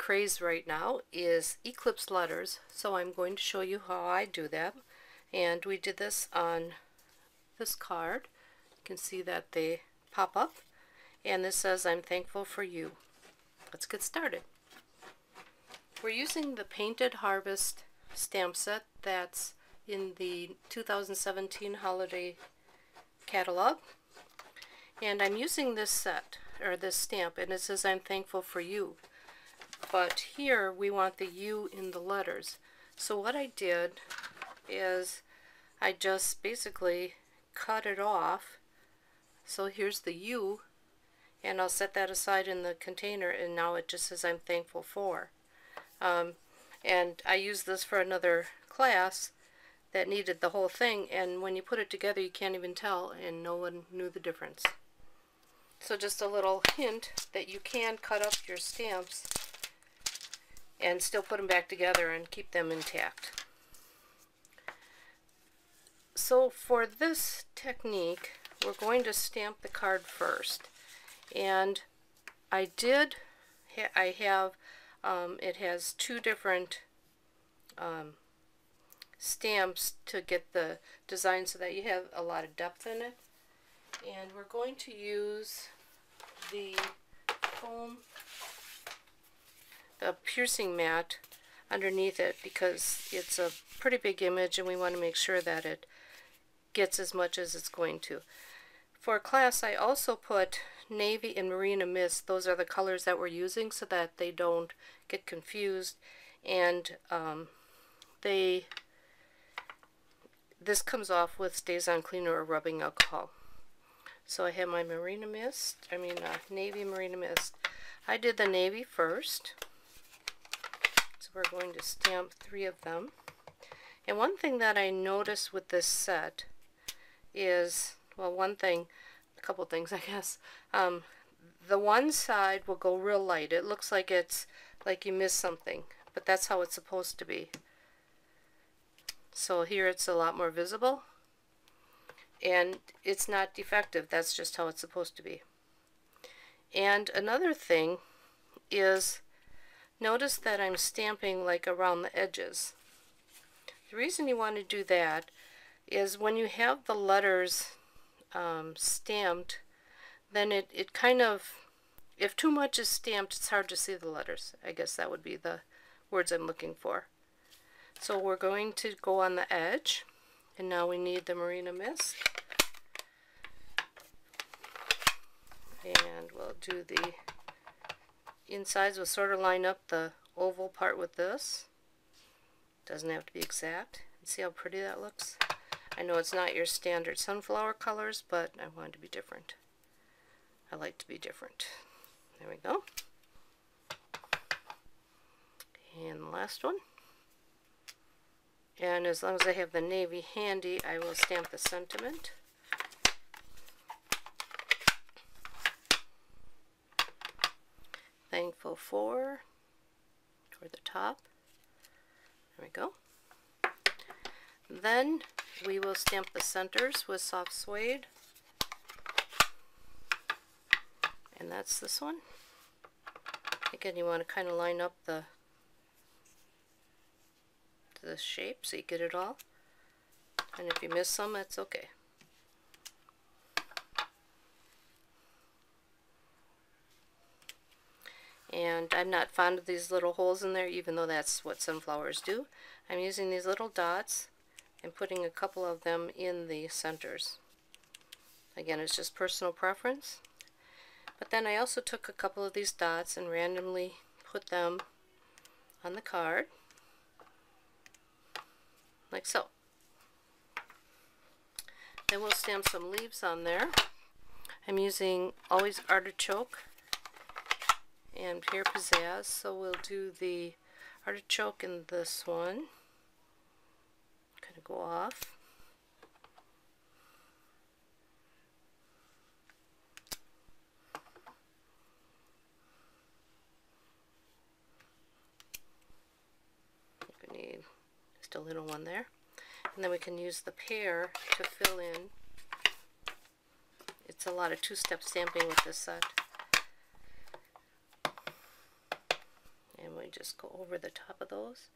craze right now is Eclipse letters, so I'm going to show you how I do that. And we did this on this card. You can see that they pop up, and this says, "I'm thankful for you." Let's get started. We're using the Painted Harvest stamp set that's in the 2017 holiday catalog. And I'm using this set, or this stamp, and it says, "I'm thankful for you." But here we want the U in the letters. So what I did is I just basically cut it off. So here's the U, and I'll set that aside in the container, and now it just says, "I'm thankful for." And I used this for another class that needed the whole thing, and when you put it together you can't even tell, and no one knew the difference. So just a little hint that you can cut up your stamps and still put them back together and keep them intact. So for this technique, we're going to stamp the card first. And it has two different stamps to get the design so that you have a lot of depth in it. And we're going to use the foam, the piercing mat underneath it, because it's a pretty big image and we want to make sure that it gets as much as it's going to. For class, I also put navy and marina mist. Those are the colors that we're using so that they don't get confused, and this comes off with Stays-On Cleaner or rubbing alcohol. So I have my navy marina mist. I did the navy first. So we're going to stamp 3 of them. And one thing that I noticed with this set is, well, a couple things I guess. The one side will go real light. It looks like it's like you missed something, but that's how it's supposed to be. So here it's a lot more visible. And it's not defective, that's just how it's supposed to be. And another thing is, notice that I'm stamping like around the edges. The reason you want to do that is when you have the letters stamped, then it kind of, if too much is stamped, it's hard to see the letters. I guess that would be the words I'm looking for. So we're going to go on the edge. And now we need the marina mist. And we'll do the insides. We'll sort of line up the oval part with this. Doesn't have to be exact. And see how pretty that looks? I know it's not your standard sunflower colors, but I want it to be different. I like to be different. There we go. And the last one. And as long as I have the navy handy, I will stamp the sentiment. Thankful for, toward the top. There we go. Then we will stamp the centers with soft suede. And that's this one. Again, you want to kind of line up the shape so you get it all, and if you miss some, that's okay. And I'm not fond of these little holes in there, even though that's what sunflowers do. I'm using these little dots and putting a couple of them in the centers. Again, it's just personal preference. But then I also took a couple of these dots and randomly put them on the card, like so. Then we'll stamp some leaves on there. I'm using always artichoke and pear pizzazz, so we'll do the artichoke in this one. Kind of go off. We need just a little one there. And then we can use the pear to fill in. It's a lot of two-step stamping with this set. And we we just go over the top of those.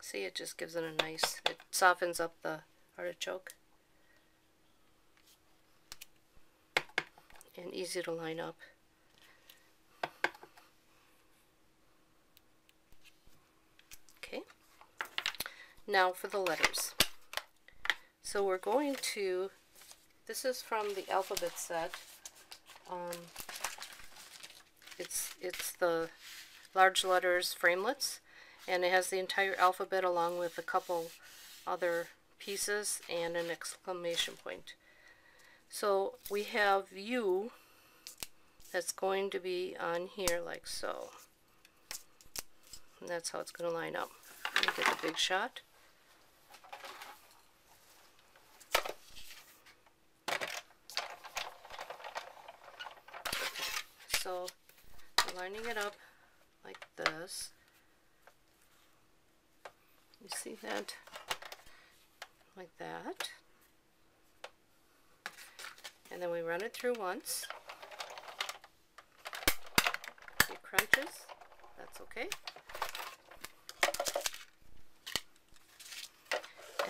See, it just gives it a nice, it softens up the artichoke. And easy to line up. Okay, now for the letters. So we're going to, this is from the alphabet set. It's the large letters framelits, and it has the entire alphabet along with a couple other pieces and an exclamation point. So we have U that's going to be on here like so. And that's how it's going to line up. Let me get the big shot. So lining it up like this. You see that? Like that. And then we run it through once. It crunches. That's okay.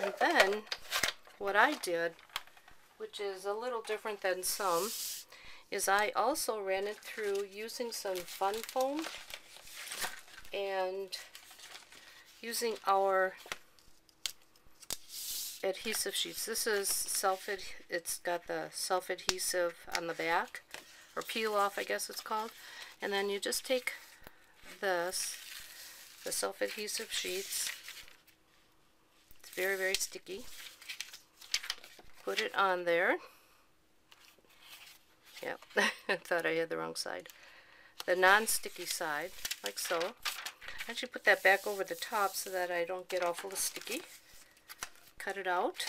And then what I did, which is a little different than some, is I also ran it through using some fun foam and using our adhesive sheets. This is it's got the self-adhesive on the back, or peel off I guess it's called, and then you just take this, the self-adhesive sheets, it's very, very sticky, put it on there. Yep, I thought I had the wrong side. The non-sticky side, like so. I actually put that back over the top so that I don't get all full of sticky. Cut it out.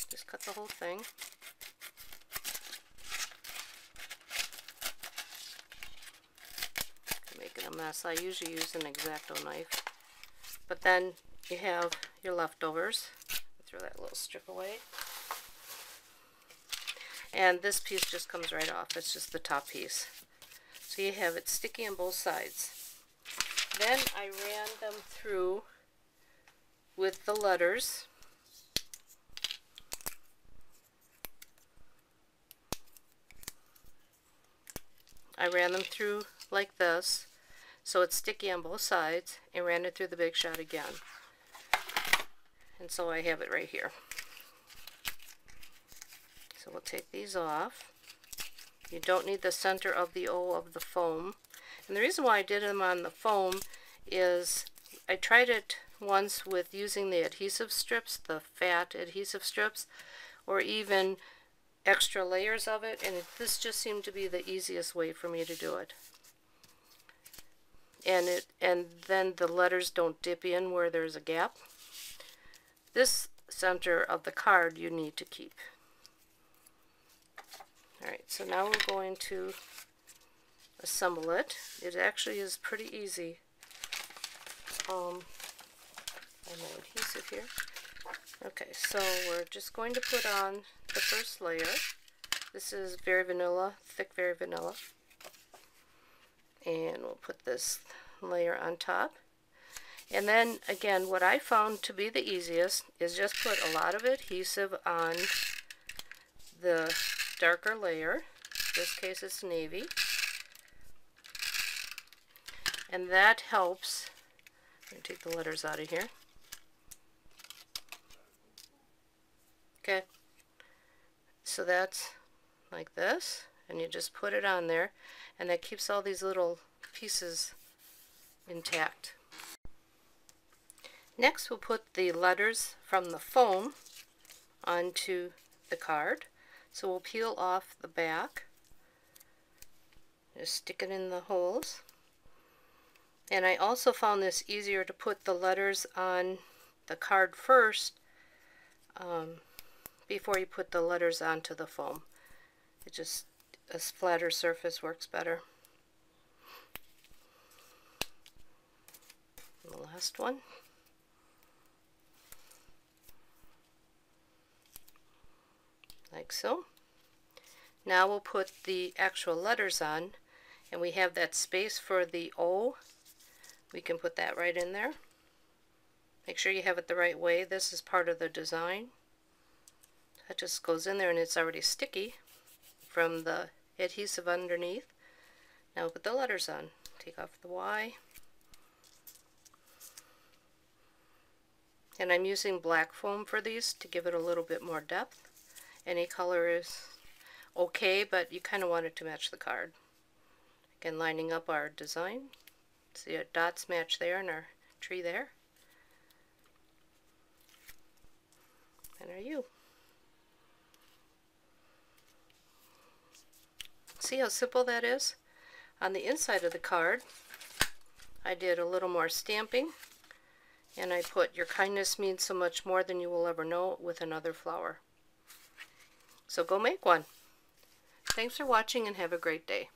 Just cut the whole thing. Making a mess. I usually use an X-Acto knife. But then you have your leftovers. Throw that little strip away. And this piece just comes right off. It's just the top piece. So you have it sticky on both sides. Then I ran them through with the letters. I ran them through like this, so it's sticky on both sides, and ran it through the big shot again. And so I have it right here. So we'll take these off. You don't need the center of the O of the foam. And the reason why I did them on the foam is I tried it once with using the adhesive strips, the fat adhesive strips, or even extra layers of it, and this just seemed to be the easiest way for me to do it. And then the letters don't dip in where there's a gap. This center of the card you need to keep. Alright, so now we're going to assemble it. It actually is pretty easy. I have my adhesive here. Okay, so we're just going to put on the first layer. This is Very Vanilla, thick Very Vanilla. And we'll put this layer on top. And then again, what I found to be the easiest is just put a lot of adhesive on the darker layer. In this case it's navy. And that helps. I'm going to take the letters out of here. Okay. So that's like this. And you just put it on there. And that keeps all these little pieces intact. Next we'll put the letters from the foam onto the card. So we'll peel off the back. Just stick it in the holes. And I also found this easier to put the letters on the card first before you put the letters onto the foam. It just, a flatter surface works better. And the last one. Like so. Now we'll put the actual letters on, And we have that space for the O. We can put that right in there. Make sure you have it the right way. This is part of the design. That just goes in there and it's already sticky from the adhesive underneath. Now put the letters on. Take off the Y. And I'm using black foam for these to give it a little bit more depth. Any color is okay, but you kind of want it to match the card. Again, lining up our design. See our dots match there and our tree there. And our U. See how simple that is? On the inside of the card, I did a little more stamping, and I put "Your kindness means so much more than you will ever know" with another flower. So go make one. Thanks for watching and have a great day.